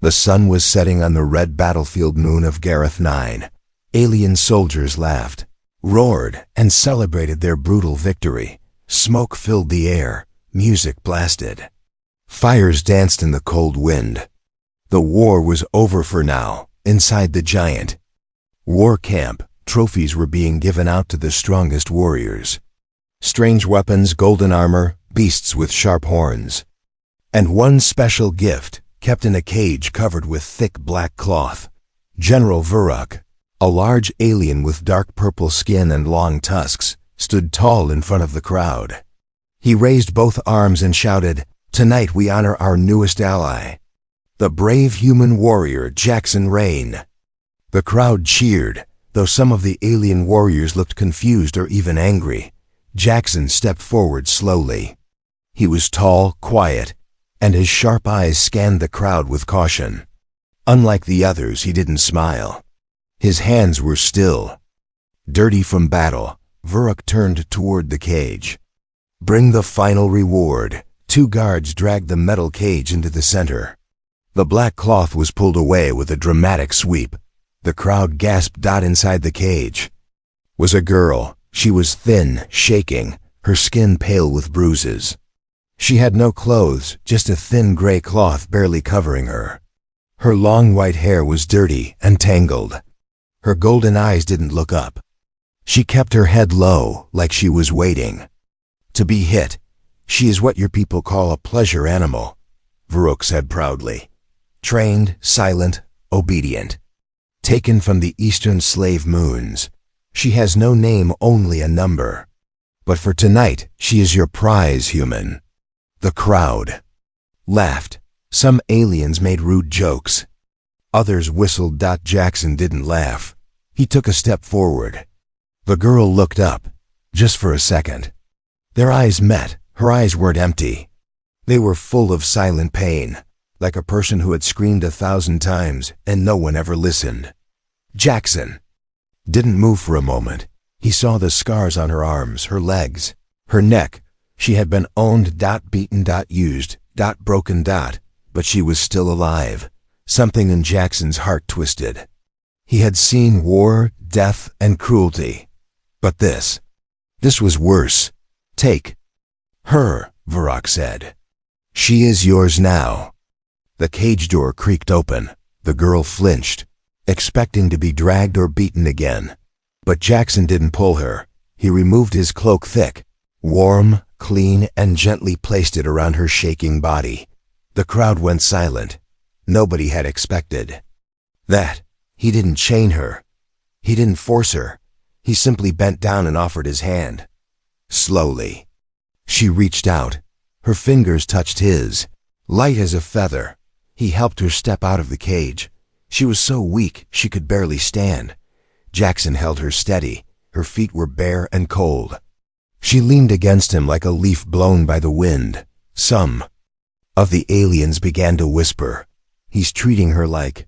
The sun was setting on the red battlefield moon of Gareth 9. Alien soldiers laughed, roared, and celebrated their brutal victory. Smoke filled the air, music blasted. Fires danced in the cold wind. The war was over for now. Inside the giant war camp, trophies were being given out to the strongest warriors. Strange weapons, golden armor, beasts with sharp horns. And one special gift, kept in a cage covered with thick black cloth. General Vuruk, a large alien with dark purple skin and long tusks, stood tall in front of the crowd. He raised both arms and shouted, "Tonight we honor our newest ally, the brave human warrior Jackson Rain." The crowd cheered, though some of the alien warriors looked confused or even angry. Jackson stepped forward slowly. He was tall, quiet, and his sharp eyes scanned the crowd with caution. Unlike the others, he didn't smile. His hands were still. Dirty from battle, Vuruk turned toward the cage. "Bring the final reward." 2 guards dragged the metal cage into the center. The black cloth was pulled away with a dramatic sweep. The crowd gasped. Inside the cage was a girl. She was thin, shaking, her skin pale with bruises. She had no clothes, just a thin gray cloth barely covering her. Her long white hair was dirty and tangled. Her golden eyes didn't look up. She kept her head low, like she was waiting to be hit. "She is what your people call a pleasure animal," Vuruk said proudly. "Trained, silent, obedient. Taken from the eastern slave moons. She has no name, only a number. But for tonight, she is your prize, human." The crowd laughed. Some aliens made rude jokes. Others whistled. Jackson didn't laugh. He took a step forward. The girl looked up, just for a second. Their eyes met. Her eyes weren't empty. They were full of silent pain, like a person who had screamed 1,000 times and no one ever listened. Jackson didn't move for a moment. He saw the scars on her arms, her legs, her neck. She had been owned, beaten, used, broken, but she was still alive. Something in Jackson's heart twisted. He had seen war, death, and cruelty. But this was worse. "Take her," Vuruk said. "She is yours now." The cage door creaked open. The girl flinched, expecting to be dragged or beaten again. But Jackson didn't pull her. He removed his cloak, thick, warm, clean, and gently placed it around her shaking body. The crowd went silent. Nobody had expected that. He didn't chain her. He didn't force her. He simply bent down and offered his hand. Slowly, she reached out. Her fingers touched his, light as a feather. He helped her step out of the cage. She was so weak she could barely stand. Jackson held her steady. Her feet were bare and cold. She leaned against him like a leaf blown by the wind. Some of the aliens began to whisper, "He's treating her like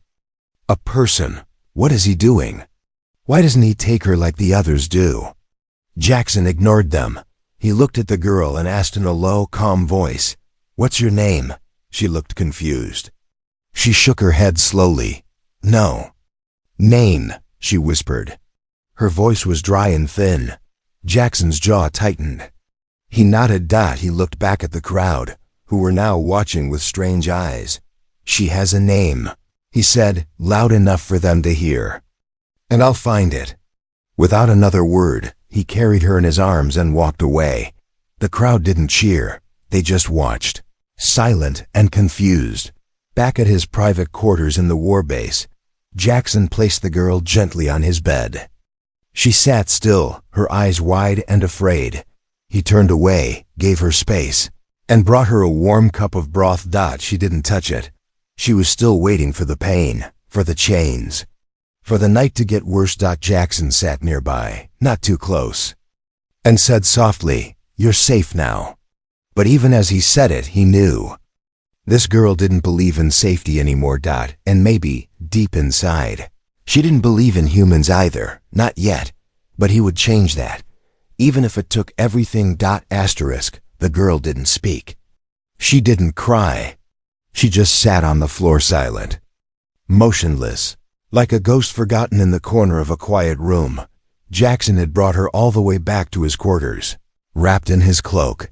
a person. What is he doing? Why doesn't he take her like the others do?" Jackson ignored them. He looked at the girl and asked in a low, calm voice, "What's your name?" She looked confused. She shook her head slowly. "No." "Name," she whispered. Her voice was dry and thin. Jackson's jaw tightened. He nodded. He looked back at the crowd, who were now watching with strange eyes. "She has a name," he said, loud enough for them to hear. "And I'll find it." Without another word, he carried her in his arms and walked away. The crowd didn't cheer. They just watched, silent and confused. Back at his private quarters in the war base, Jackson placed the girl gently on his bed. She sat still, her eyes wide and afraid. He turned away, gave her space, and brought her a warm cup of broth. She didn't touch it. She was still waiting for the pain, for the chains, for the night to get worse. Jackson sat nearby, not too close, and said softly, "You're safe now." But even as he said it, he knew. This girl didn't believe in safety anymore. And maybe, deep inside, she didn't believe in humans either, not yet. But he would change that, even if it took everything. The girl didn't speak. She didn't cry. She just sat on the floor silent. Motionless, like a ghost forgotten in the corner of a quiet room, Jackson had brought her all the way back to his quarters, wrapped in his cloak.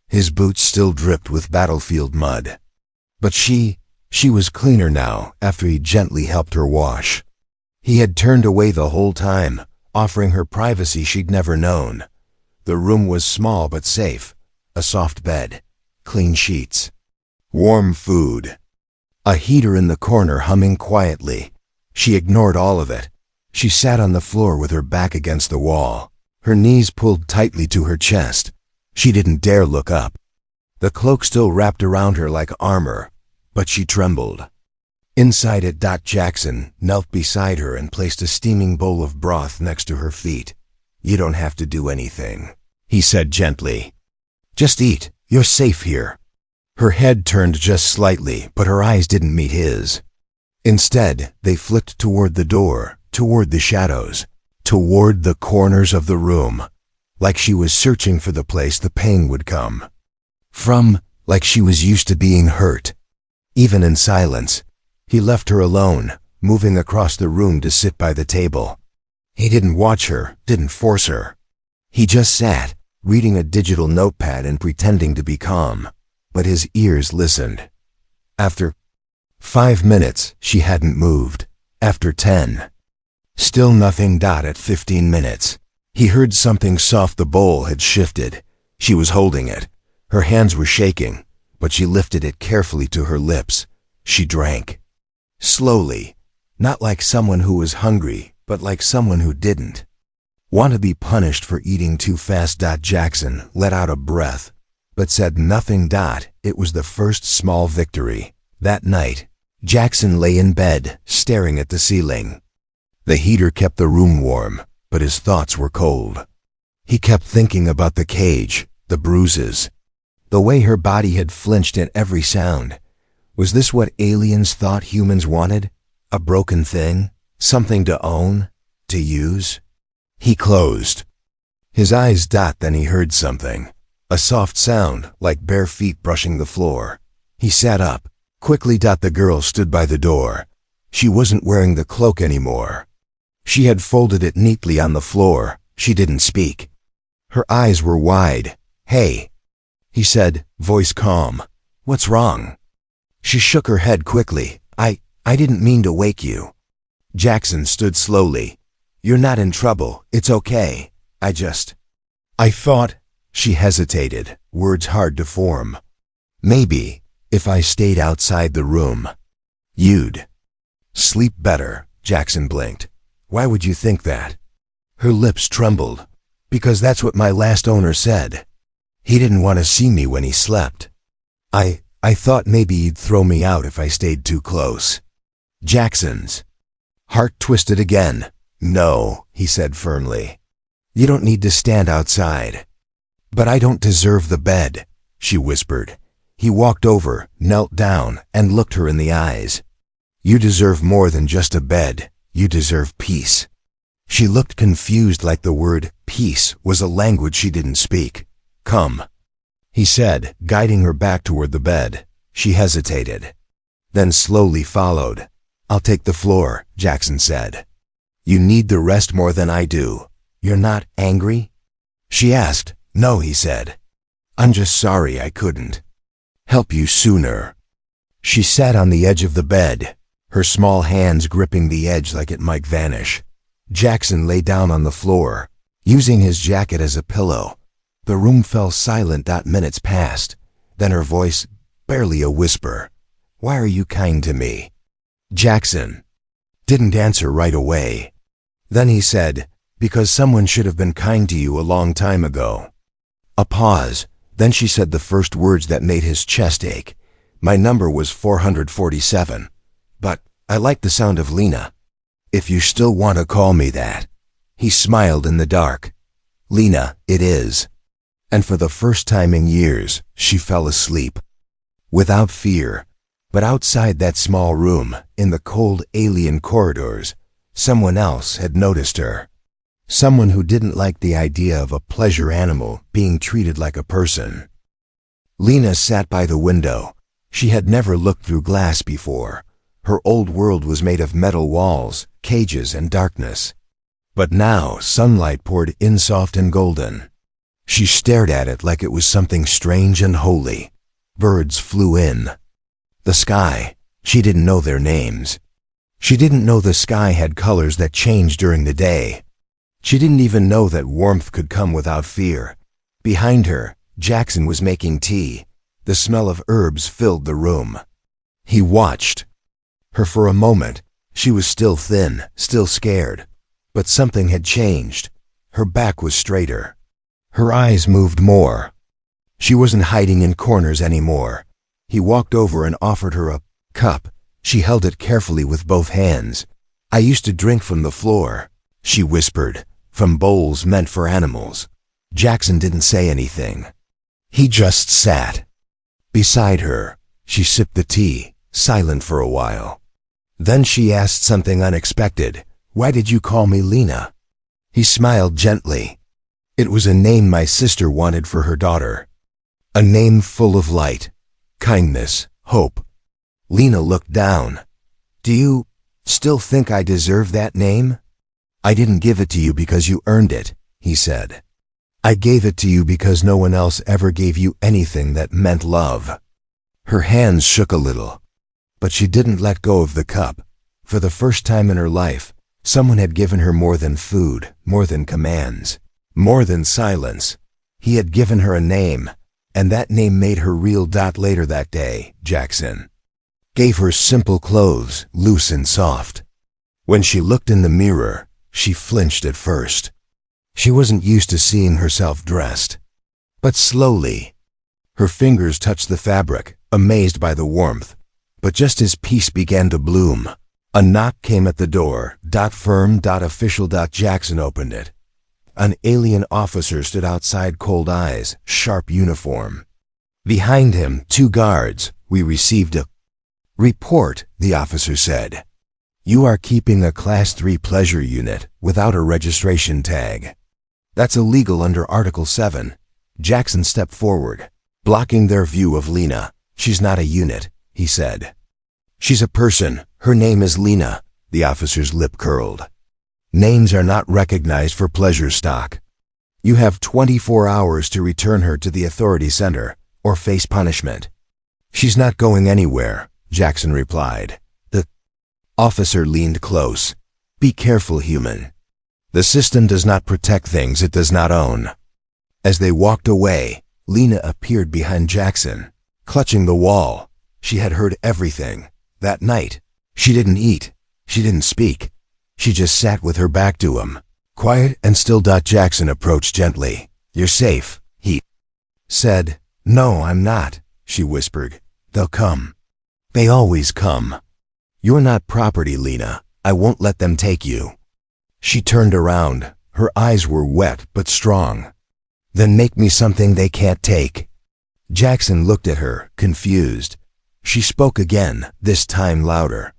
His boots still dripped with battlefield mud. But she was cleaner now after he gently helped her wash. He had turned away the whole time, offering her privacy she'd never known. The room was small but safe. A soft bed, clean sheets, warm food. A heater in the corner humming quietly. She ignored all of it. She sat on the floor with her back against the wall, her knees pulled tightly to her chest. She didn't dare look up. The cloak still wrapped around her like armor, but she trembled. Inside it, Jackson knelt beside her and placed a steaming bowl of broth next to her feet. "You don't have to do anything," he said gently. "Just eat. You're safe here." Her head turned just slightly, but her eyes didn't meet his. Instead, they flicked toward the door, toward the shadows, toward the corners of the room, like she was searching for the place the pain would come from, like she was used to being hurt. Even in silence, he left her alone, moving across the room to sit by the table. He didn't watch her, didn't force her. He just sat, reading a digital notepad and pretending to be calm, but his ears listened. After 5 minutes, she hadn't moved. After 10. Still nothing. At 15 minutes, he heard something soft. The bowl had shifted. She was holding it. Her hands were shaking, but she lifted it carefully to her lips. She drank. Slowly, not like someone who was hungry, but like someone who didn't want to be punished for eating too fast. Jackson let out a breath, but said nothing. It was the first small victory. That night, Jackson lay in bed, staring at the ceiling. The heater kept the room warm, but his thoughts were cold. He kept thinking about the cage, the bruises, the way her body had flinched at every sound. Was this what aliens thought humans wanted? A broken thing? Something to own? To use? He closed his eyes. Then he heard something. A soft sound, like bare feet brushing the floor. He sat up quickly. The girl stood by the door. She wasn't wearing the cloak anymore. She had folded it neatly on the floor. She didn't speak. Her eyes were wide. "Hey," he said, voice calm. "What's wrong?" She shook her head quickly. I didn't mean to wake you." Jackson stood slowly. "You're not in trouble. It's okay. I thought." She hesitated, words hard to form. "Maybe, if I stayed outside the room, you'd sleep better." Jackson blinked. "Why would you think that?" Her lips trembled. "Because that's what my last owner said. He didn't want to see me when he slept. I thought maybe he'd throw me out if I stayed too close." Jackson's heart twisted again. "No," he said firmly. "You don't need to stand outside." "But I don't deserve the bed," she whispered. He walked over, knelt down, and looked her in the eyes. "You deserve more than just a bed. You deserve peace." She looked confused, like the word peace was a language she didn't speak. "Come," he said, guiding her back toward the bed. She hesitated, then slowly followed. "I'll take the floor," Jackson said. "You need the rest more than I do. You're not angry?" She asked. "No," he said. "I'm just sorry I couldn't help you sooner." She sat on the edge of the bed, her small hands gripping the edge like it might vanish. Jackson lay down on the floor, using his jacket as a pillow. The room fell silent. Minutes passed. Then her voice, barely a whisper. "Why are you kind to me?" Jackson didn't answer right away. Then he said, "Because someone should have been kind to you a long time ago." A pause. Then she said the first words that made his chest ache. "My number was 447. But I like the sound of Lena. If you still want to call me that." He smiled in the dark. "Lena, it is." And for the first time in years, she fell asleep. Without fear. But outside that small room, in the cold alien corridors, someone else had noticed her. Someone who didn't like the idea of a pleasure animal being treated like a person. Lena sat by the window. She had never looked through glass before. Her old world was made of metal walls, cages, and darkness. But now sunlight poured in soft and golden. She stared at it like it was something strange and holy. Birds flew in. The sky, she didn't know their names. She didn't know the sky had colors that changed during the day. She didn't even know that warmth could come without fear. Behind her, Jackson was making tea. The smell of herbs filled the room. He watched her for a moment. She was still thin, still scared. But something had changed. Her back was straighter. Her eyes moved more. She wasn't hiding in corners anymore. He walked over and offered her a cup. She held it carefully with both hands. "I used to drink from the floor," she whispered, "from bowls meant for animals." Jackson didn't say anything. He just sat beside her. She sipped the tea, silent for a while. Then she asked something unexpected. "Why did you call me Lena?" He smiled gently. "It was a name my sister wanted for her daughter. A name full of light, kindness, hope." Lena looked down. "Do you still think I deserve that name?" "I didn't give it to you because you earned it," he said. "I gave it to you because no one else ever gave you anything that meant love." Her hands shook a little, but she didn't let go of the cup. For the first time in her life, someone had given her more than food, more than commands, more than silence. He had given her a name, and that name made her real. Later that day, Jackson gave her simple clothes, loose and soft. When she looked in the mirror, she flinched at first. She wasn't used to seeing herself dressed. But slowly, her fingers touched the fabric, amazed by the warmth. But just as peace began to bloom, a knock came at the door. Firm. Official. Jackson opened it. An alien officer stood outside, cold eyes, sharp uniform. Behind him, 2 guards. "We received a report," the officer said. "You are keeping a Class 3 pleasure unit without a registration tag. That's illegal under Article 7. Jackson stepped forward, blocking their view of Lena. "She's not a unit," he said. "She's a person. Her name is Lena." The officer's lip curled. "Names are not recognized for pleasure stock. You have 24 hours to return her to the authority center or face punishment." "She's not going anywhere," Jackson replied. The officer leaned close. "Be careful, human. The system does not protect things it does not own." As they walked away, Lena appeared behind Jackson, clutching the wall. She had heard everything. That night, she didn't eat. She didn't speak. She just sat with her back to him, quiet and still. Jackson approached gently. "You're safe," he said. "No, I'm not," she whispered. "They'll come. They always come. You're not property, Lena. I won't let them take you." She turned around. Her eyes were wet but strong. "Then make me something they can't take." Jackson looked at her, confused. She spoke again, this time louder.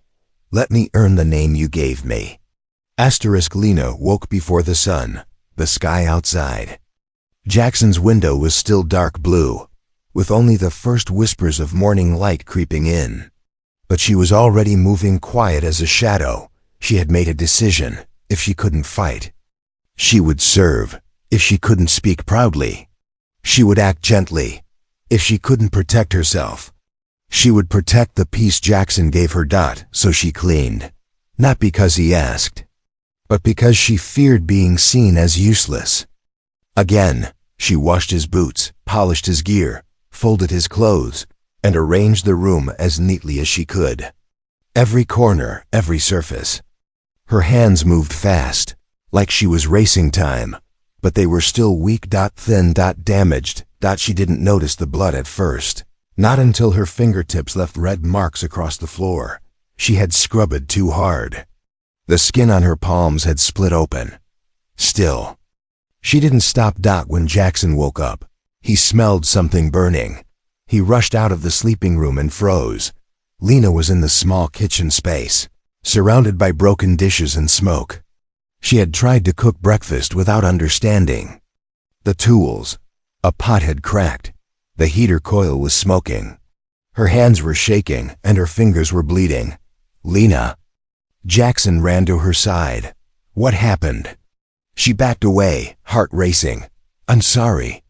"Let me earn the name you gave me." Lena woke before the sun, the sky outside. Jackson's window was still dark blue, with only the first whispers of morning light creeping in. But she was already moving quiet as a shadow. She had made a decision. If she couldn't fight, she would serve. If she couldn't speak proudly, she would act gently. If she couldn't protect herself, she would protect the peace Jackson gave her. So she cleaned. Not because he asked, but because she feared being seen as useless. Again, she washed his boots, polished his gear, folded his clothes, and arranged the room as neatly as she could. Every corner, every surface. Her hands moved fast, like she was racing time, but they were still weak, thin, damaged. She didn't notice the blood at first, not until her fingertips left red marks across the floor. She had scrubbed too hard. The skin on her palms had split open. Still, she didn't stop. When Jackson woke up, he smelled something burning. He rushed out of the sleeping room and froze. Lena was in the small kitchen space, surrounded by broken dishes and smoke. She had tried to cook breakfast without understanding the tools. A pot had cracked. The heater coil was smoking. Her hands were shaking and her fingers were bleeding. Lena. Jackson ran to her side. What happened? She backed away, heart racing. I'm sorry.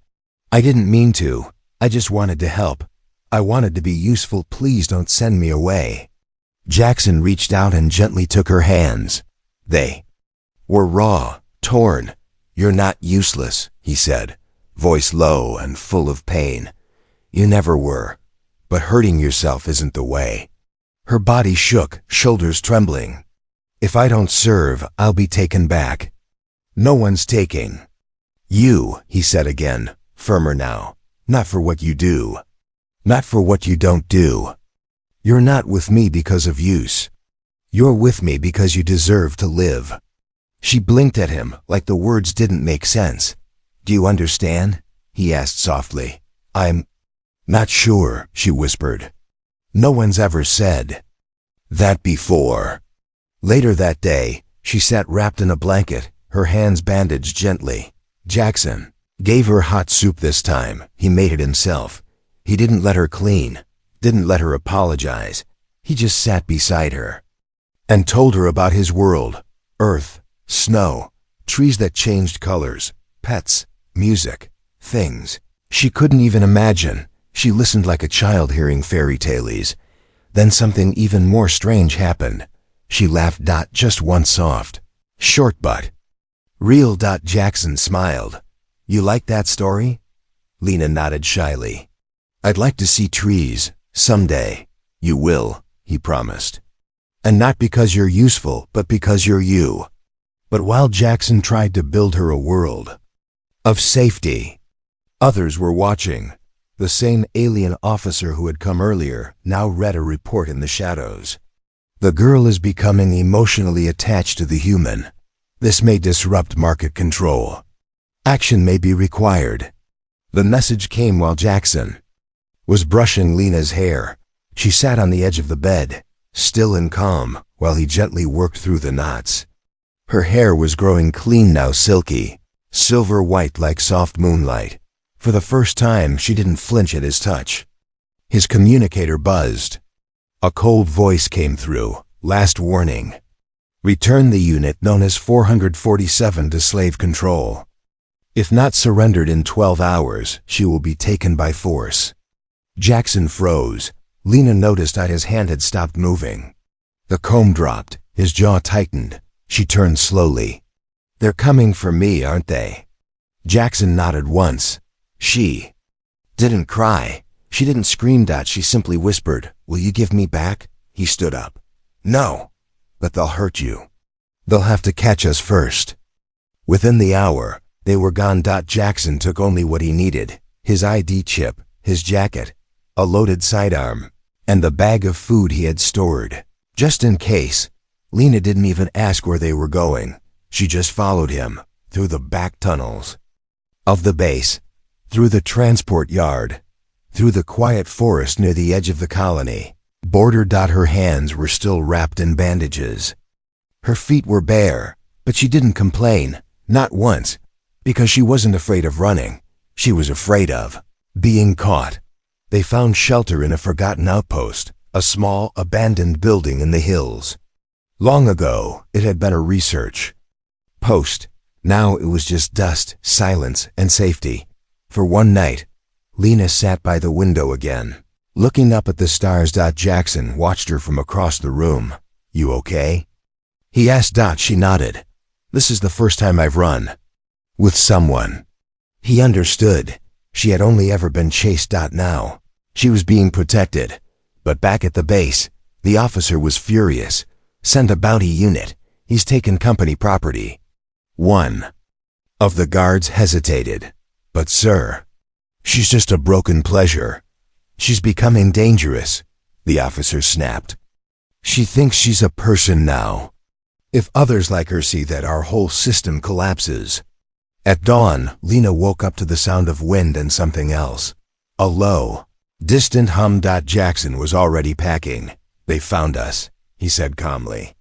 I didn't mean to. I just wanted to help. I wanted to be useful. Please don't send me away. Jackson reached out and gently took her hands. They were raw, torn. You're not useless, he said, voice low and full of pain. You never were. But hurting yourself isn't the way. Her body shook, shoulders trembling. If I don't serve, I'll be taken back. No one's taking you, he said again, firmer now. Not for what you do. Not for what you don't do. You're not with me because of use. You're with me because you deserve to live. She blinked at him like the words didn't make sense. Do you understand? He asked softly. I'm not sure, she whispered. No one's ever said that before. Later that day, she sat wrapped in a blanket, her hands bandaged gently. Jackson gave her hot soup this time. He made it himself. He didn't let her clean, didn't let her apologize. He just sat beside her and told her about his world, earth, snow, trees that changed colors, pets, music, things she couldn't even imagine. She listened like a child hearing fairy tales. Then something even more strange happened. She laughed. Just one soft, short but real. Jackson smiled. You like that story? Lena nodded shyly. I'd like to see trees, someday. You will, he promised. And not because you're useful, but because you're you. But while Jackson tried to build her a world of safety, others were watching. The same alien officer who had come earlier now read a report in the shadows. The girl is becoming emotionally attached to the human. This may disrupt market control. Action may be required. The message came while Jackson was brushing Lena's hair. She sat on the edge of the bed, still and calm, while he gently worked through the knots. Her hair was growing clean now, silky, silver white like soft moonlight. For the first time, she didn't flinch at his touch. His communicator buzzed. A cold voice came through. Last warning. Return the unit known as 447 to slave control. If not surrendered in 12 hours, she will be taken by force. Jackson froze. Lena noticed that his hand had stopped moving. The comb dropped. His jaw tightened. She turned slowly. They're coming for me, aren't they? Jackson nodded once. She didn't cry. She didn't scream. She simply whispered, will you give me back? He stood up. No, but they'll hurt you. They'll have to catch us first. Within the hour, they were gone. Jackson took only what he needed, his ID chip, his jacket, a loaded sidearm, and the bag of food he had stored. Just in case, Lena didn't even ask where they were going. She just followed him, through the back tunnels of the base, through the transport yard, through the quiet forest near the edge of the colony. Border. Her hands were still wrapped in bandages. Her feet were bare, but she didn't complain, not once, because she wasn't afraid of running. She was afraid of being caught. They found shelter in a forgotten outpost, a small, abandoned building in the hills. Long ago, it had been a research post. Now it was just dust, silence, and safety. For one night, Lena sat by the window again, looking up at the stars. Jackson watched her from across the room. You okay? He asked. She nodded. This is the first time I've run with someone. He understood. She had only ever been chased. Now, she was being protected. But back at the base, the officer was furious. Send a bounty unit. He's taken company property. One of the guards hesitated. But sir, she's just a broken pleasure. She's becoming dangerous, the officer snapped. She thinks she's a person now. If others like her see that, our whole system collapses. At dawn, Lena woke up to the sound of wind and something else. A low, distant hum. Jackson was already packing. They found us, he said calmly.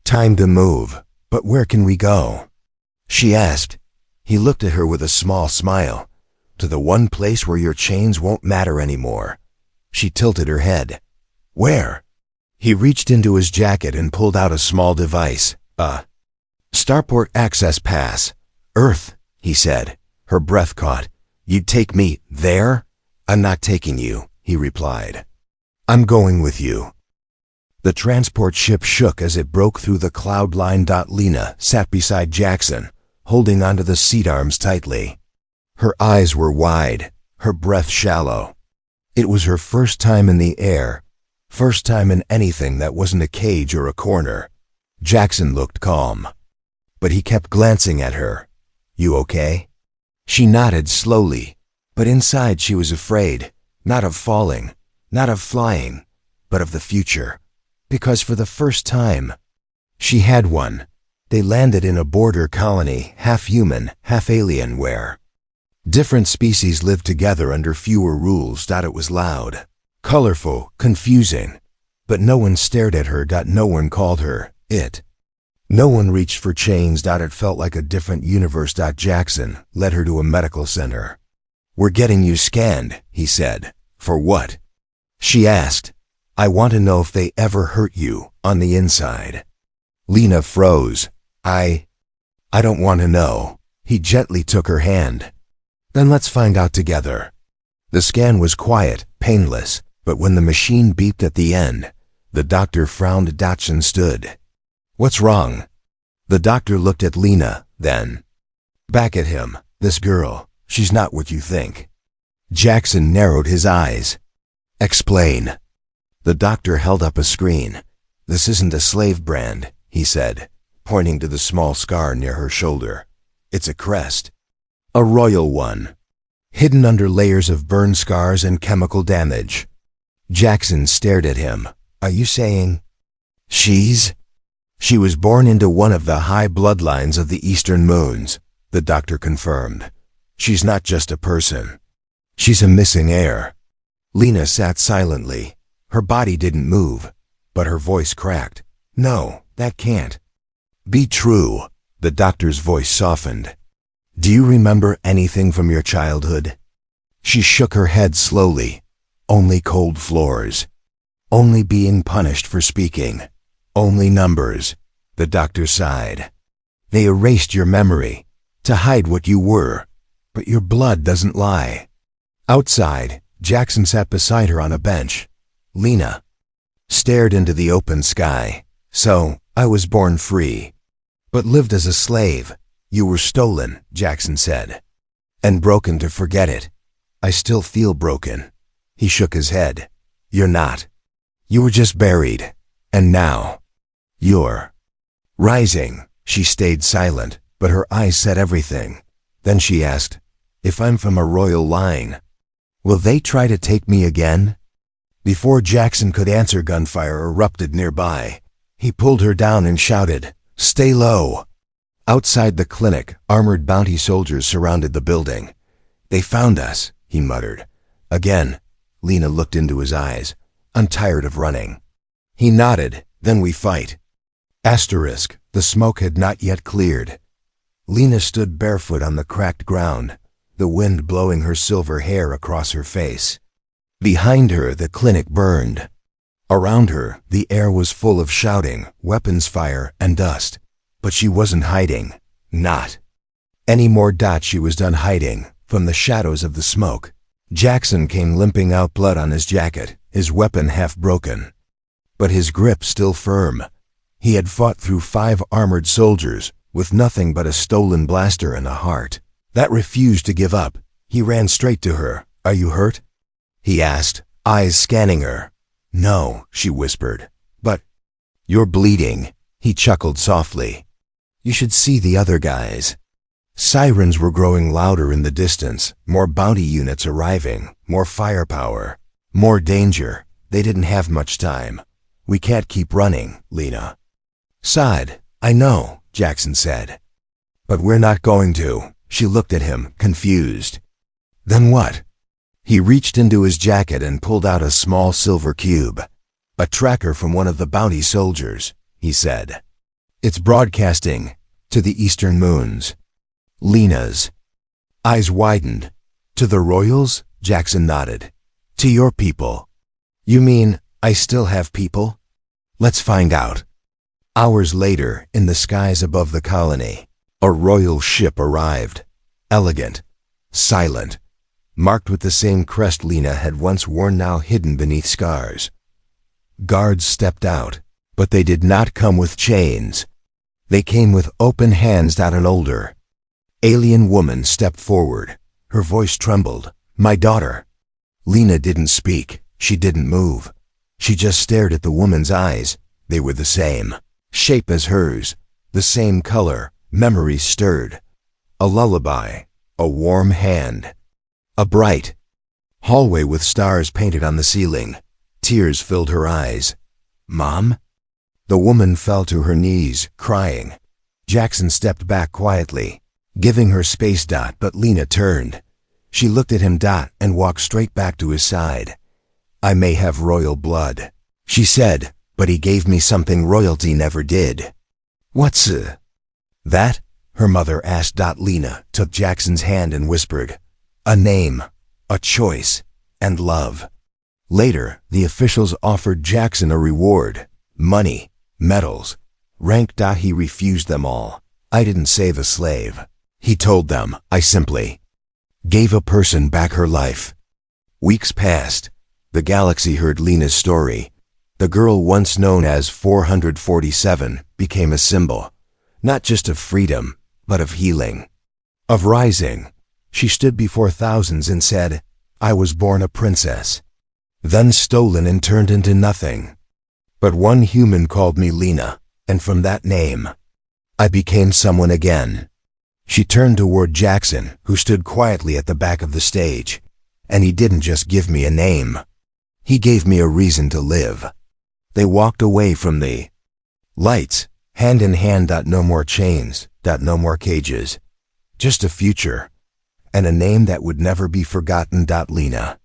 Time to move. But where can we go? She asked. He looked at her with a small smile. To the one place where your chains won't matter anymore. She tilted her head. Where? He reached into his jacket and pulled out a small device. Starport access pass. Earth, he said. Her breath caught. You'd take me there? I'm not taking you, he replied. I'm going with you. The transport ship shook as it broke through the cloud line. Lena sat beside Jackson, holding onto the seat arms tightly. Her eyes were wide, her breath shallow. It was her first time in the air, first time in anything that wasn't a cage or a corner. Jackson looked calm, but he kept glancing at her. You okay? She nodded slowly, but inside she was afraid, not of falling, not of flying, but of the future. Because for the first time, she had one. They landed in a border colony, half human, half alien, where different species lived together under fewer rules. It was loud, colorful, confusing, but no one stared at her. No one called her it. No one reached for chains. It felt like a different universe. Jackson led her to a medical center. We're getting you scanned, he said. For what? She asked. I want to know if they ever hurt you on the inside. Lena froze. I don't want to know. He gently took her hand. Then let's find out together. The scan was quiet, painless, but when the machine beeped at the end, the doctor frowned. Jackson stood. What's wrong? The doctor looked at Lena, then back at him. This girl, she's not what you think. Jackson narrowed his eyes. Explain. The doctor held up a screen. This isn't a slave brand, he said, pointing to the small scar near her shoulder. It's a crest. A royal one, hidden under layers of burn scars and chemical damage. Jackson stared at him. Are you saying she was born into one of the high bloodlines of the Eastern Moons, the doctor confirmed. She's not just a person. She's a missing heir. Lena sat silently. Her body didn't move, but her voice cracked. No, that can't be true. The doctor's voice softened. Do you remember anything from your childhood? She shook her head slowly. Only cold floors. Only being punished for speaking. Only numbers. The doctor sighed. They erased your memory to hide what you were, but your blood doesn't lie. Outside, Jackson sat beside her on a bench. Lena stared into the open sky. So, I was born free, but lived as a slave. You were stolen, Jackson said, and broken to forget it. I still feel broken. He shook his head. You're not. You were just buried, and now you're rising. She stayed silent, but her eyes said everything. Then she asked, if I'm from a royal line, will they try to take me again? Before Jackson could answer, gunfire erupted nearby. He pulled her down and shouted, Stay low. Outside the clinic, armored bounty soldiers surrounded the building. They found us, he muttered. Again, Lena looked into his eyes. I'm tired of running. He nodded. Then we fight. Asterisk, the smoke had not yet cleared. Lena stood barefoot on the cracked ground, the wind blowing her silver hair across her face. Behind her, the clinic burned. Around her, the air was full of shouting, weapons fire, and dust. But she wasn't hiding. Not anymore. She was done hiding from the shadows of the smoke. Jackson came limping out, blood on his jacket, his weapon half broken, but his grip still firm. He had fought through 5 armored soldiers with nothing but a stolen blaster and a heart that refused to give up. He ran straight to her. Are you hurt? He asked, eyes scanning her. No, she whispered. But you're bleeding. He chuckled softly. You should see the other guys. Sirens were growing louder in the distance, more bounty units arriving, more firepower, more danger. They didn't have much time. We can't keep running, Lena sighed. I know, Jackson said. But we're not going to. She looked at him, confused. Then what? He reached into his jacket and pulled out a small silver cube. A tracker from one of the bounty soldiers, he said. It's broadcasting to the Eastern Moons. Lena's eyes widened. To the Royals? Jackson nodded. To your people. You mean I still have people? Let's find out. Hours later, in the skies above the colony, a royal ship arrived. Elegant, silent, marked with the same crest Lena had once worn, now hidden beneath scars. Guards stepped out, but they did not come with chains. They came with open hands. An older, alien woman stepped forward. Her voice trembled. "My daughter." Lena didn't speak. She didn't move. She just stared at the woman's eyes. They were the same shape as hers, the same color. Memories stirred. A lullaby, a warm hand, a bright hallway with stars painted on the ceiling. Tears filled her eyes. "Mom?" The woman fell to her knees, crying. Jackson stepped back quietly, giving her space. But Lena turned. She looked at him. And walked straight back to his side. "I may have royal blood," she said, "but he gave me something royalty never did." "What's that?" her mother asked. Lena took Jackson's hand and whispered, "A name, a choice, and love." Later, the officials offered Jackson a reward: money, medals, rank. He refused them all. "I didn't save a slave," he told them. "I simply gave a person back her life." Weeks passed. The galaxy heard Lena's story. The girl once known as 447 became a symbol, not just of freedom, but of healing, of rising. She stood before thousands and said, "I was born a princess, then stolen and turned into nothing. But one human called me Lena, and from that name, I became someone again." She turned toward Jackson, who stood quietly at the back of the stage. "And he didn't just give me a name. He gave me a reason to live." They walked away from the lights, hand in hand. No more chains, no more cages. Just a future, and a name that would never be forgotten. Lena